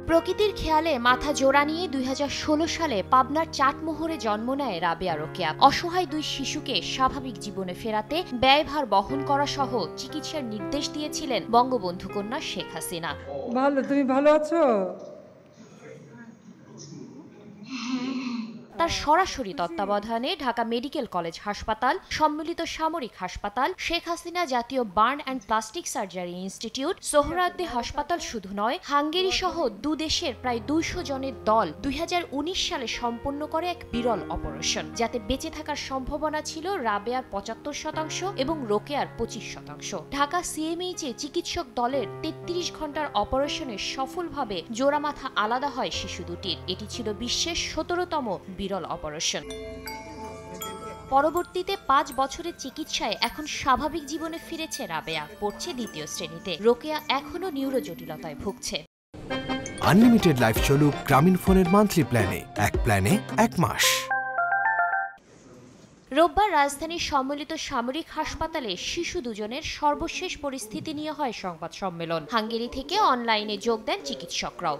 প্রকৃতির খেয়ালে মাথা জোড়া নিয়ে ২০১৬ সালে পাবনার চাটমোহরে জন্ম নেয় রাবেয়া রোকেয়া। অসহায় দুই শিশুকে স্বাভাবিক জীবনে ফেরাতে ব্যয়ভার বহন করা সহ চিকিৎসার নির্দেশ দিয়েছিলেন বঙ্গবন্ধু কন্যা শেখ হাসিনা। ভালো, তুমি ভালো আছো? তার সরাসরি তত্ত্বাবধানে ঢাকা মেডিকেল কলেজ হাসপাতাল, সম্মিলিত সামরিক হাসপাতাল, শেখ হাসিনা জাতীয় burn and plastic surgery institute, Suhrawardy হাসপাতাল শুধু নয়, হাঙ্গেরি সহ দুদেশের প্রায় ২০০ জনের দল ২০১৯ সালে সম্পন্ন করে এক বিরল অপারেশন, যাতে বেঁচে থাকার সম্ভাবনা ছিল রাবেয়ার ৭৫% এবং রোকেয়ার ২৫%। ঢাকা সিএমএইচে চিকিৎসক দলের ৩৩ ঘন্টার অপারেশনে সফলভাবে জোড়া মাথা আলাদা হয় শিশু দুটির। এটি ছিল বিশ্বের ১৭তম বিরল অপারেশন। পরবর্তীতে ৫ বছরের চিকিৎসায় এখন স্বাভাবিক জীবনে ফিরেছে রাবেয়া, পড়ছে ২য় শ্রেণীতে। রোকেয়া এখনো নিউরো জটিলতায় ভুগছে। আনলিমিটেড লাইফ চলুক গ্রামীণ ফোনের মান্থলি প্ল্যানে, এক প্ল্যানে ১ মাস। রোববার রাজধানীর সম্মিলিত সামরিক হাসপাতালে শিশু দুজনের সর্বশেষ পরিস্থিতি নিয়ে হয় সংবাদ সম্মেলন। হাঙ্গেরি থেকে অনলাইনে যোগ দেন চিকিৎসকরাও।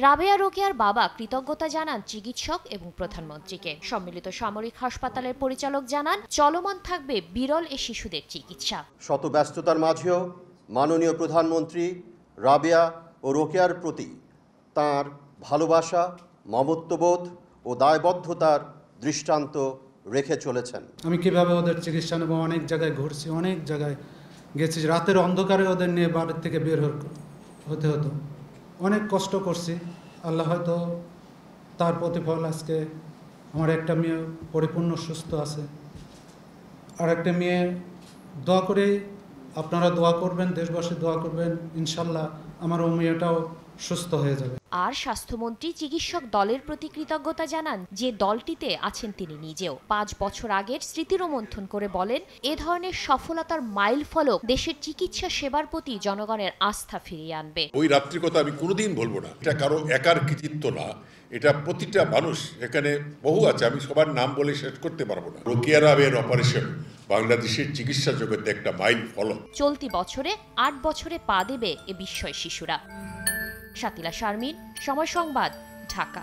রাবেয়া রোকেয়ার বাবা কৃতজ্ঞতা জানান চিকিৎসক এবং প্রধানমন্ত্রীকে। সম্মিলিত সামরিক হাসপাতালের পরিচালক জানান চলমান থাকবে বিরল এ শিশুদের চিকিৎসা। শত ব্যস্ততার মাঝেও মাননীয় প্রধানমন্ত্রী রাবেয়া ও রোকেয়ার প্রতি তার ভালোবাসা, মমত্ববোধ ও দায়বদ্ধতার দৃষ্টান্ত রেখে চলেছেন। আমি কিভাবে ওদের চিকিৎসা নেব, অনেক জায়গায় ঘুরছি, অনেক জায়গায় গেছি, রাতের অন্ধকারে ওদের নিয়ে বাড়ির থেকে বের হতে হতো, অনেক কষ্ট করছি। আল্লাহ হয়তো তার প্রতিফল আজকে আমার একটা মেয়ে পরিপূর্ণ সুস্থ আছে। আর একটা মেয়ে দোয়া করে, আপনারা দোয়া করবেন, দেশবাসী দোয়া করবেন, ইনশাল্লাহ আমার ও মেয়েটাও সুস্থ হয়ে যাবে। আর স্বাস্থ্যমন্ত্রী চিকিৎসক দলের প্রতি কৃতজ্ঞতা জানান যে দলটিতে আছেন তিনি নিজেও। ৫ বছর আগের স্মৃতি রোমন্থন করে বলেন, এ ধরনের সফলতার মাইল ফলক দেশের চিকিৎসা সেবার প্রতি জনগণের আস্থা ফিরিয়ে আনবে। ওই রাত্রির কথা আমি কোনোদিন বলবো না। এটা কারো একার কৃতিত্ব না, এটা প্রতিটা মানুষ, এখানে বহু আছে, আমি সবার নাম বলে শেষ করতে পারবো না। রোকেয়া রাবেয়ার অপারেশন বাংলাদেশের চিকিৎসা জগতে একটা মাইল ফলক। চলতি বছরে ৮ বছরে পা দেবে এ বিস্ময় শিশুরা। শাতিলা শারমিন, সময় সংবাদ, ঢাকা।